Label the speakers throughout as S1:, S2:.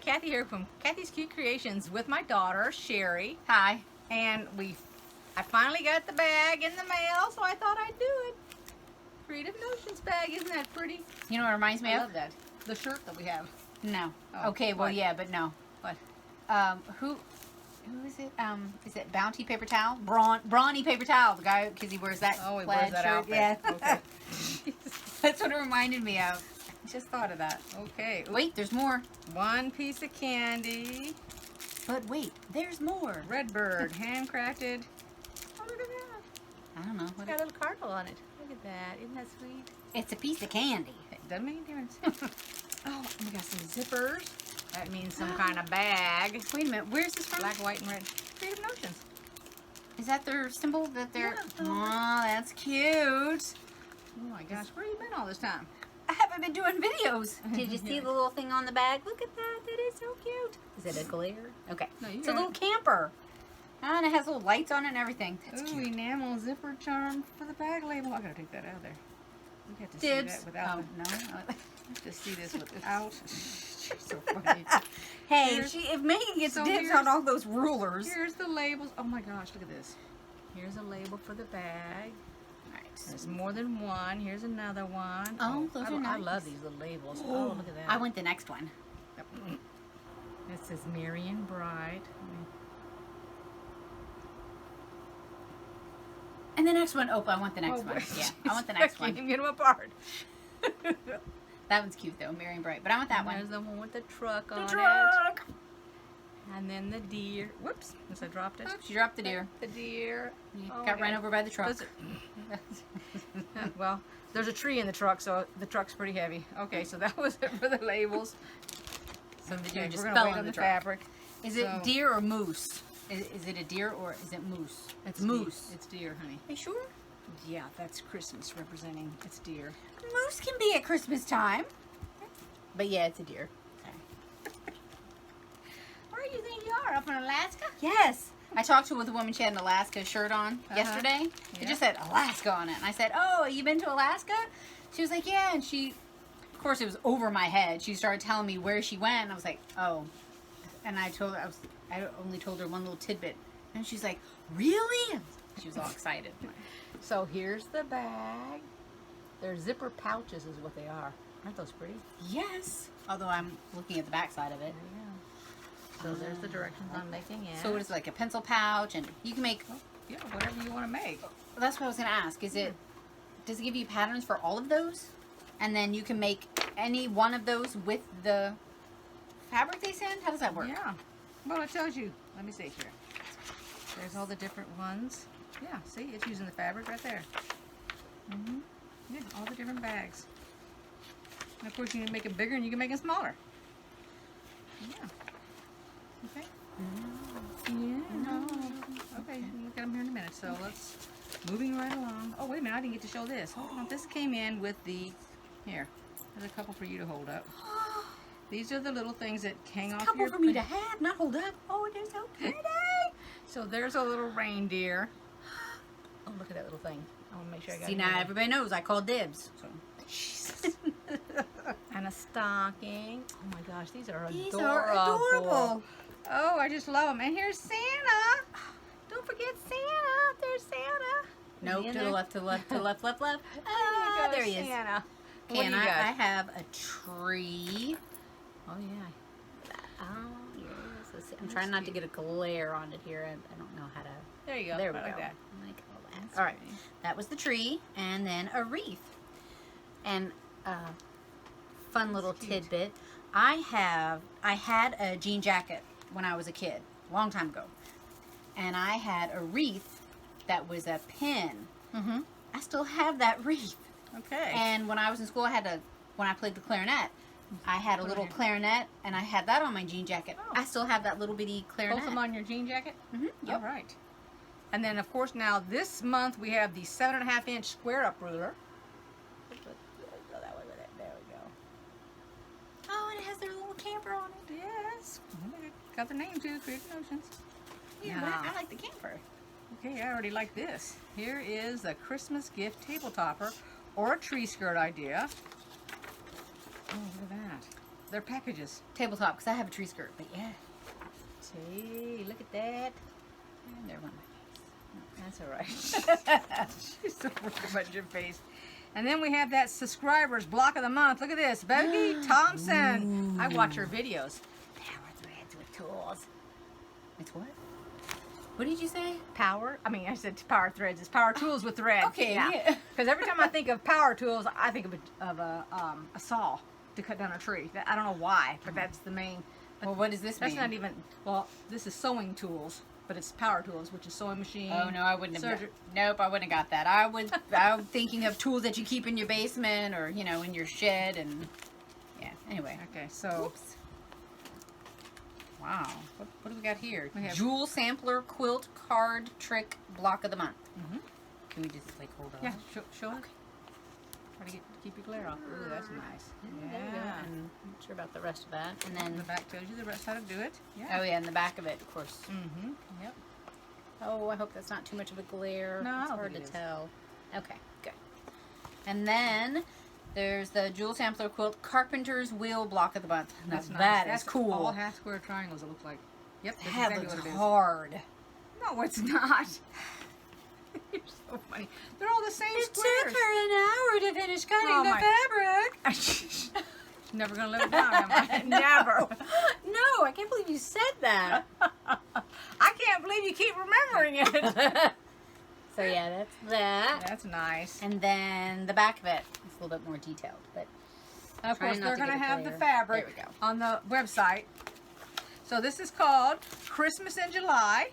S1: Kathy here from Kathy's Cute Creations with my daughter, Sherry.
S2: Hi.
S1: And I finally got the bag in the mail, so I thought I'd do it. Creative Notions bag, isn't that pretty?
S2: You know what it reminds me
S1: I
S2: of?
S1: love that. The shirt that we have.
S2: No.
S1: Oh,
S2: okay, well,
S1: what?
S2: yeah, but no.
S1: What?
S2: Who is it? Is it Bounty paper towel? Brawny paper towel. The guy, because he wears that
S1: Oh, he
S2: plaid
S1: wears that
S2: shirt.
S1: outfit.
S2: Yeah.
S1: Okay.
S2: That's what it reminded me of. I just thought of that.
S1: Okay.
S2: Wait, there's more.
S1: One piece of candy.
S2: But wait, there's more.
S1: Redbird, handcrafted. Oh, look at that.
S2: I don't know.
S1: It's
S2: What
S1: got a little cardinal on it. Look at that. Isn't that sweet?
S2: It's a piece of candy.
S1: It doesn't make any difference. Oh, we got some zippers. That means some kind of bag.
S2: Wait a minute. Where's this from?
S1: Black, white, and red. Creative Notions.
S2: Is that their symbol that they're...
S1: Yeah.
S2: Oh, that's cute.
S1: Oh my gosh, where have you been all this time?
S2: I haven't been doing videos. Did you see
S1: Yeah.
S2: the little thing on the bag? Look at that. That is so cute. Is it a glare? Okay.
S1: No,
S2: It's a little camper. And it has little lights on it and everything. That's
S1: Ooh,
S2: cute.
S1: enamel zipper charm for the bag label. I gotta take that out of there. We got to see
S2: Dibs.
S1: that without.
S2: Oh, no.
S1: To see this without. She's so funny.
S2: Hey,
S1: Here's-
S2: if Megan gets
S1: so
S2: dibs
S1: here's-
S2: on all those rulers.
S1: Here's the labels. Oh my gosh, look at this. Here's a label for the bag.
S2: Nice.
S1: There's more than one. Here's another one.
S2: Oh, those are
S1: I
S2: nice.
S1: love these little labels. Oh, look at that.
S2: I want the next one.
S1: It says Marion Bride.
S2: And the next one. Oh, I want the next one. Yeah, I want the next
S1: I can't
S2: one.
S1: even get them apart.
S2: That one's cute though, Marion Bright. But I want that
S1: And
S2: one.
S1: There's the one with the truck on
S2: The
S1: it.
S2: truck.
S1: And then the deer. Whoops, as I dropped it.
S2: Oops, you dropped the deer.
S1: The deer.
S2: You
S1: Oh,
S2: got run
S1: yeah.
S2: over by the truck.
S1: Well, there's a tree in the truck, so the truck's pretty heavy. Okay, so that was it for the labels.
S2: So the deer
S1: Okay,
S2: just
S1: we're
S2: fell
S1: gonna wait
S2: on
S1: on
S2: the
S1: the
S2: truck.
S1: fabric.
S2: Is it
S1: So-
S2: deer or moose? Is it a deer or is it moose?
S1: It's
S2: moose.
S1: It's deer, honey.
S2: Are you sure?
S1: Yeah, that's Christmas representing. It's deer.
S2: Moose can be at Christmas time. But yeah, it's a deer.
S1: Where do you think you are? Up in Alaska?
S2: Yes. I talked with a woman, she had an Alaska shirt on yesterday. It
S1: Yeah.
S2: just said Alaska on it. And I said, oh, you been to Alaska? She was like, yeah. And she, of course, it was over my head. She started telling me where she went. And I was like, oh. And I told her, I only told her one little tidbit. And she's like, really? She was all excited.
S1: So here's the bag. They're zipper pouches is what they are. Aren't those pretty?
S2: Yes. Although I'm looking at the back side of it.
S1: So there's the directions on making it.
S2: So it's like a pencil pouch, and you can make.
S1: Yeah, whatever you want to make.
S2: That's what I was gonna ask. Does it give you patterns for all of those, and then you can make any one of those with the fabric they send? How does that work?
S1: Yeah. Well, it tells you. Let me see here. There's all the different ones. Yeah, see, it's using the fabric right there. Mm-hmm. Yeah, all the different bags. And of course, you can make it bigger and you can make it smaller. Yeah. Okay. Yeah. No. Okay, we'll look at them here in a minute. So let's moving right along. Oh, wait a minute, I didn't get to show this. Oh, this came in with the here. There's a couple for you to hold up. These are the little things that hang off
S2: Couple
S1: your
S2: for me to have, not hold up. Oh, they're so pretty.
S1: So there's a little reindeer. Oh, look at that little thing. I want to make sure I got
S2: See,
S1: it
S2: now
S1: right.
S2: everybody knows I call dibs. So.
S1: Jesus. And a stocking. Oh my gosh, these are
S2: These
S1: adorable.
S2: are adorable.
S1: Oh, I just love them. And here's Santa. Don't forget Santa. There's Santa.
S2: Nope,
S1: Is he in
S2: to the
S1: there?
S2: left, to the left, to the left, left, left.
S1: There
S2: Ah,
S1: you go,
S2: there he is.
S1: Santa.
S2: Okay,
S1: What
S2: and
S1: do you got?
S2: I have a tree.
S1: Oh yeah. Oh yes. Let's see.
S2: I'm trying not to get a glare on it here. I don't know how to.
S1: There you go.
S2: There we
S1: I like
S2: go.
S1: that.
S2: Like, oh, that's
S1: All right.
S2: pretty. That was the tree, and then a wreath. And fun little
S1: cute.
S2: tidbit. I had a jean jacket when I was a kid, a long time ago, and I had a wreath that was a pin.
S1: Mm-hmm.
S2: I still have that wreath.
S1: Okay.
S2: And when I was in school, when I played the clarinet, I had a
S1: Put it
S2: little
S1: here.
S2: clarinet, and I had that on my jean jacket.
S1: Oh.
S2: I still have that little bitty clarinet.
S1: Both of them on your jean jacket?
S2: Mm-hmm. Yep.
S1: All right. And then, of course, now this month we have the 7.5-inch square up ruler. Go that way with it. There we go.
S2: Oh, and it has their little camper on it.
S1: Yes. Got the name too, Creative Notions.
S2: Yeah,
S1: Now,
S2: but I like the camper.
S1: okay, I already like this. Here is a Christmas gift table topper or a tree skirt idea. Oh, look at that. They're packages.
S2: tabletop because I have a tree skirt. But yeah,
S1: See, look at that.
S2: and there went
S1: That's all right. She's so worried about your face. And then we have that subscribers block of the month. Look at this, Becky Thompson. I watch her videos. Power threads with tools.
S2: It's what? What did you say?
S1: I said power threads. It's power tools with thread.
S2: Okay, yeah.
S1: Because every time I think of power tools, I think of a saw to cut down a tree. I don't know why, but that's the main.
S2: Well, what does this
S1: That's
S2: mean?
S1: not even. Well, this is sewing tools, but it's power tools, which is sewing machine.
S2: Oh no, I wouldn't have. Nope, I wouldn't have got that. I'm thinking of tools that you keep in your basement or in your shed and yeah. Anyway.
S1: Okay, so.
S2: Oops. Wow. What do we got here?
S1: We have-
S2: Jewel Sampler Quilt Card Trick Block of the Month.
S1: Mhm.
S2: Can we just hold on?
S1: Yeah, show it. Try to keep your glare off. Ooh, that's nice.
S2: There we go. And I'm not sure about the rest of that. And
S1: The
S2: then
S1: back tells you the rest how to do it.
S2: oh
S1: Yeah.
S2: yeah, and the back of it, of course.
S1: Mm-hmm. Yep.
S2: Oh, I hope that's not too much of a glare.
S1: No, I
S2: it's
S1: don't
S2: hard
S1: think
S2: to
S1: it is.
S2: tell. Okay, good. And then there's the Jewel Sampler Quilt Carpenter's Wheel Block of the Month. Now
S1: That's nice.
S2: that
S1: That's
S2: is cool.
S1: all half square triangles. It looks like. Yep. That's
S2: That
S1: exactly
S2: looks
S1: what it is.
S2: hard.
S1: No, it's not. You're so funny. They're all the same
S2: It took
S1: squares.
S2: her an hour to finish cutting
S1: Oh,
S2: the
S1: my-
S2: fabric.
S1: Never gonna live it down, am I? Never.
S2: No, I can't believe you said that.
S1: I can't believe you keep remembering it.
S2: So yeah, that's that.
S1: That's nice.
S2: And then the back of it is a little bit more detailed, but
S1: Of
S2: Trying
S1: course,
S2: not
S1: they're
S2: to
S1: going to
S2: get a
S1: have the
S2: glare.
S1: fabric
S2: There we go.
S1: on the website. So this is called Christmas in July,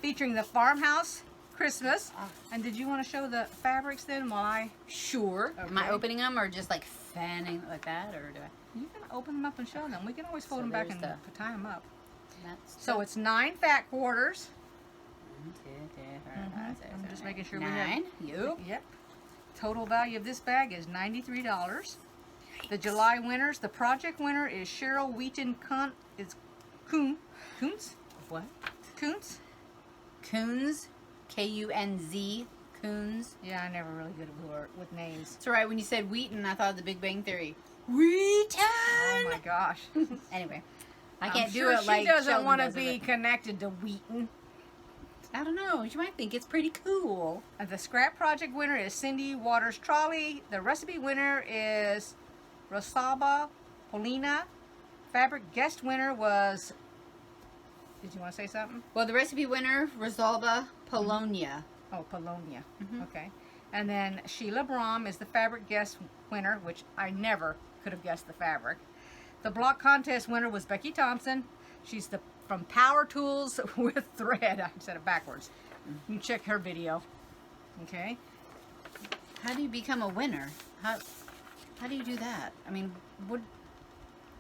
S1: featuring the farmhouse Christmas. And did you want to show the fabrics then while I...
S2: sure. Am I
S1: Okay.
S2: opening them or just like fanning it like that, or do I?
S1: You can open them up and show them. We can always fold
S2: So
S1: them back
S2: there's
S1: and
S2: the-
S1: tie them up.
S2: That's
S1: So it's 9 fat quarters.
S2: 1, 2, 3, 4, 5, 6,
S1: I'm just
S2: 7,
S1: making
S2: 8,
S1: sure we
S2: 9.
S1: have...
S2: Yep.
S1: Yep. Total value of this bag is $93. The July winners, the project winner is Cheryl Wheaton Kuntz?
S2: What?
S1: Kuntz?
S2: Coons, K-U-N-Z, Coons.
S1: Yeah, I'm never really good with names.
S2: It's alright, when you said Wheaton, I thought of the Big Bang Theory. Wheaton!
S1: Oh my gosh.
S2: Anyway, I
S1: I'm
S2: can't do
S1: sure
S2: it like
S1: she doesn't
S2: Sheldon
S1: want to
S2: does
S1: be
S2: it.
S1: connected to Wheaton.
S2: I don't know. You might think it's pretty cool.
S1: The scrap project winner is Cindy Waters Trolley. The recipe winner is Rosaba Polina. Fabric guest winner was... Did you want to say something?
S2: Well, the recipe winner, Rosalba Polonia.
S1: Oh, Polonia.
S2: Mhm.
S1: Okay. And then Sheila Brom is the fabric guest winner, which I never could have guessed the fabric. The block contest winner was Becky Thompson. She's from Power Tools with Thread. I said it backwards. You can check her video. Okay.
S2: How do you become a winner? How do you do that? I mean, what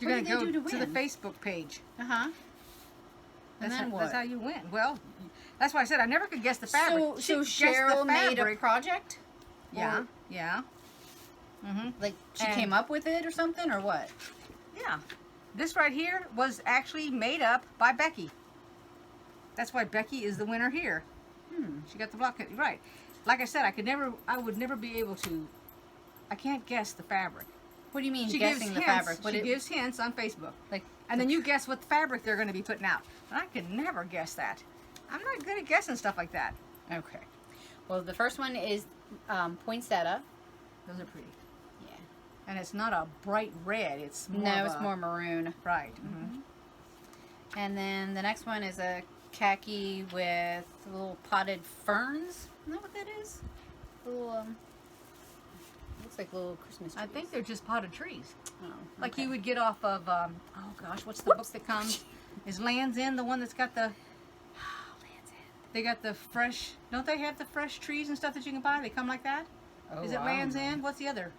S1: You're
S2: What
S1: going
S2: do they
S1: to
S2: do
S1: go
S2: to
S1: to the
S2: win?
S1: Facebook page.
S2: Uh-huh. And
S1: That's
S2: then
S1: how,
S2: what?
S1: That's how you win. Well, that's why I said I never could guess the fabric.
S2: So
S1: She guessed the
S2: Cheryl made a
S1: fabric.
S2: project?
S1: Yeah,
S2: Or,
S1: yeah. Mm-hmm.
S2: like, she
S1: And-
S2: came up with it or something, or what?
S1: Yeah. This right here was actually made up by Becky. That's why Becky is the winner here. She got the block. Right. Like I said, I would never be able to, I can't guess the fabric.
S2: What do you mean
S1: She
S2: guessing
S1: gives
S2: the
S1: hints.
S2: fabric? What
S1: She
S2: it-
S1: gives hints on Facebook.
S2: like,
S1: And then you guess what fabric they're going to be putting out. And I could never guess that. I'm not good at guessing stuff like that.
S2: okay. Well, the first one is Poinsettia.
S1: Those are pretty.
S2: Yeah.
S1: And it's not a bright red. It's more
S2: No,
S1: of
S2: it's
S1: a-
S2: more maroon.
S1: Right.
S2: And then the next one is a khaki with little potted ferns. Isn't that what that is? Little, looks like little Christmas trees.
S1: I think they're just potted trees.
S2: Oh,
S1: Like
S2: okay.
S1: you would get off of, oh gosh, what's the book that comes? Is Land's End the one that's got the, they got the fresh, don't they have the fresh trees and stuff that you can buy? They come like that?
S2: Oh,
S1: Is it
S2: I
S1: Land's
S2: don't know.
S1: End? What's the other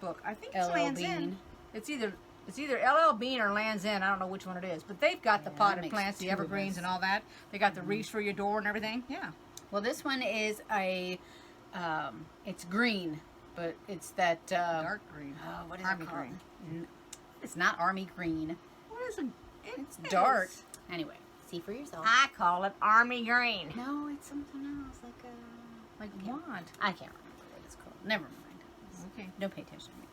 S1: book? I think it's
S2: LL
S1: Land's
S2: Bean.
S1: End. It's either LL Bean or Land's End. I don't know which one it is. But they've got the
S2: Yeah, that
S1: potted
S2: makes
S1: plants, the
S2: two of
S1: evergreens
S2: us.
S1: and all that. They got the wreaths for your door and everything. Yeah.
S2: Well, this one is a, it's green, but it's that,
S1: Dark green.
S2: oh, what is
S1: Army
S2: it called?
S1: green.
S2: It's not army green.
S1: What is it?
S2: It's dark. Anyway, see for yourself.
S1: I call it army green.
S2: No, it's something else, like a,
S1: Like what?
S2: I can't remember what it's called. Never mind.
S1: Okay.
S2: Don't pay attention to me.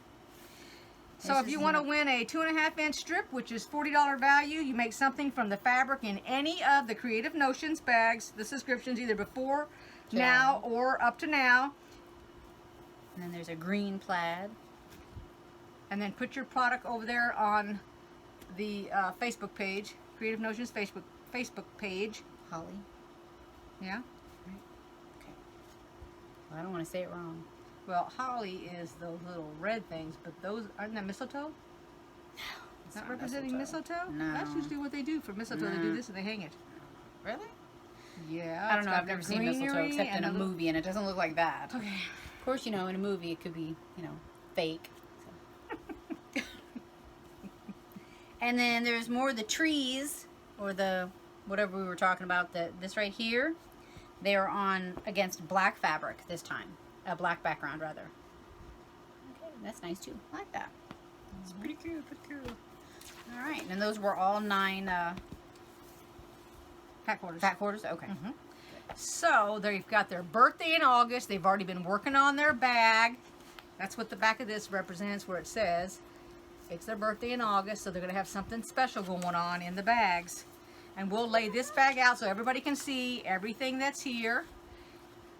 S1: So if you want to win a 2.5-inch strip, which is $40 value, you make something from the fabric in any of the Creative Notions bags. The subscriptions either before, now, or up to now.
S2: And then there's a green plaid.
S1: And then put your product over there on the Facebook page, Creative Notions Facebook page.
S2: Holly.
S1: Yeah.
S2: Okay. Well, I don't want to say it wrong.
S1: Well, holly is those little red things, but those aren't that mistletoe?
S2: No.
S1: It's not representing mistletoe?
S2: No.
S1: That's usually what they do for mistletoe. They do this and they hang it.
S2: Really?
S1: Yeah.
S2: I don't know. I've never seen mistletoe except in a movie, and it doesn't look like that.
S1: Okay.
S2: Of course, you know, in a movie it could be, you know, fake. So. And then there's more of the trees, or the whatever we were talking about. This right here, they are on against black fabric this time. A black background, rather. Okay, that's nice too. I like that. It's pretty cute, pretty cool. All right, and those were all 9
S1: Fat quarters.
S2: fat quarters. Okay.
S1: So they've got their birthday in August. They've already been working on their bag. That's what the back of this represents, where it says it's their birthday in August. So they're going to have something special going on in the bags. And we'll lay this bag out so everybody can see everything that's here.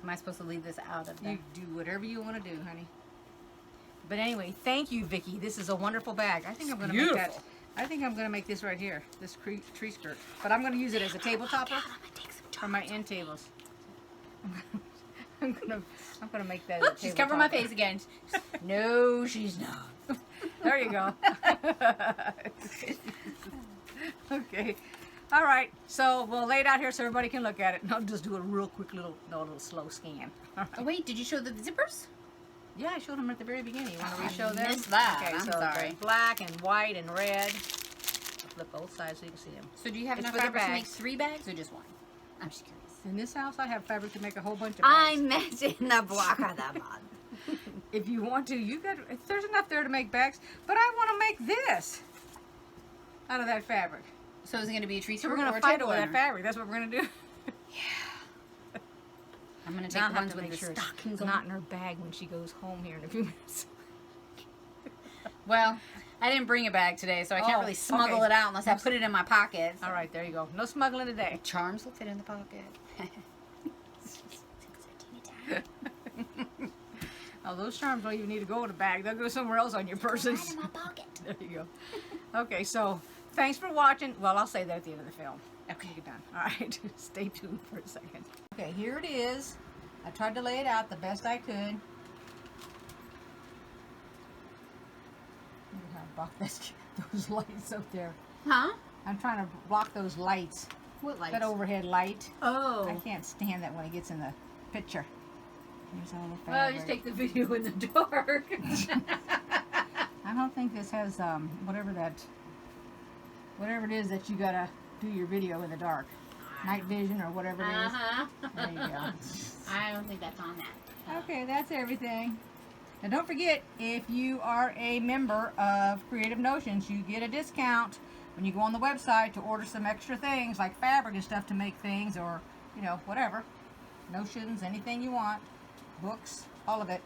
S2: Am I supposed to leave this out of there?
S1: You do whatever you want to do, honey. But anyway, thank you, Vicki. This is a wonderful bag. I think I'm going to make that. I think I'm going to make this right here, this tree skirt. But I'm going to use it as a table topper for my end tables. I'm going to make that.
S2: She's covering my face again. No, she's not.
S1: There you go. Okay. All right. So we'll lay it out here so everybody can look at it. And I'll just do a real quick little slow scan. All right.
S2: Oh wait, did you show the zippers?
S1: Yeah, I showed them at the very beginning. You want to re-show them?
S2: Missed that.
S1: Okay,
S2: I'm
S1: so
S2: sorry.
S1: black and white and red. I'll flip both sides so you can see them.
S2: So do you have
S1: It's
S2: enough
S1: for the
S2: fabric to make
S1: bags.
S2: 3 bags or just 1? I'm just curious.
S1: In this house, I have fabric to make a whole bunch of
S2: I
S1: bags.
S2: meant in the block of the month.
S1: If you want to, you got. There's enough there to make bags. But I want to make this out of that fabric.
S2: So is it going to be a tree
S1: So
S2: skirt
S1: we're going
S2: or
S1: to
S2: a
S1: fight
S2: table
S1: over that
S2: runner?
S1: fabric. That's what we're going to do.
S2: I'm going to
S1: Now
S2: take the
S1: I have
S2: ones
S1: to
S2: with
S1: make
S2: the
S1: sure it's
S2: stockings on.
S1: not in her bag when she goes home here in a few minutes.
S2: Well, I didn't bring a bag today, so I can't
S1: Oh,
S2: really smuggle
S1: okay.
S2: it out unless I put it in my pocket.
S1: All right, there you go. No smuggling today.
S2: Charms will fit in the pocket.
S1: Oh, those charms don't even need to go in a bag. They'll go somewhere else on your person.
S2: Right in my pocket.
S1: There you go. Okay, so thanks for watching. Well, I'll say that at the end of the film.
S2: Okay.
S1: You're done. All right, stay tuned for a second. Okay, here it is. I tried to lay it out the best I could. Look how I blocked those lights up there.
S2: Huh?
S1: I'm trying to block those lights.
S2: What lights?
S1: That overhead light.
S2: Oh.
S1: I can't stand that when it gets in the picture. Here's all the
S2: Well,
S1: fabric.
S2: just take the video in the dark.
S1: I don't think this has whatever it is that you gotta do your video in the dark. Night vision or whatever it is.
S2: Uh-huh.
S1: There you go.
S2: I don't think that's on that.
S1: Okay, that's everything. And don't forget, if you are a member of Creative Notions, you get a discount when you go on the website to order some extra things like fabric and stuff to make things, or, you know, whatever. Notions, anything you want. Books, all of it.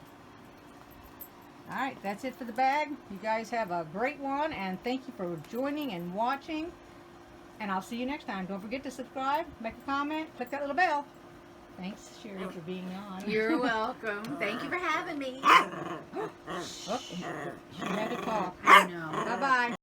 S1: Alright, that's it for the bag. You guys have a great one, and thank you for joining and watching. And I'll see you next time. Don't forget to subscribe, make a comment, click that little bell. Thanks, Sherry, for being on.
S2: You're welcome. Thank you for having me.
S1: Oh, she had to talk.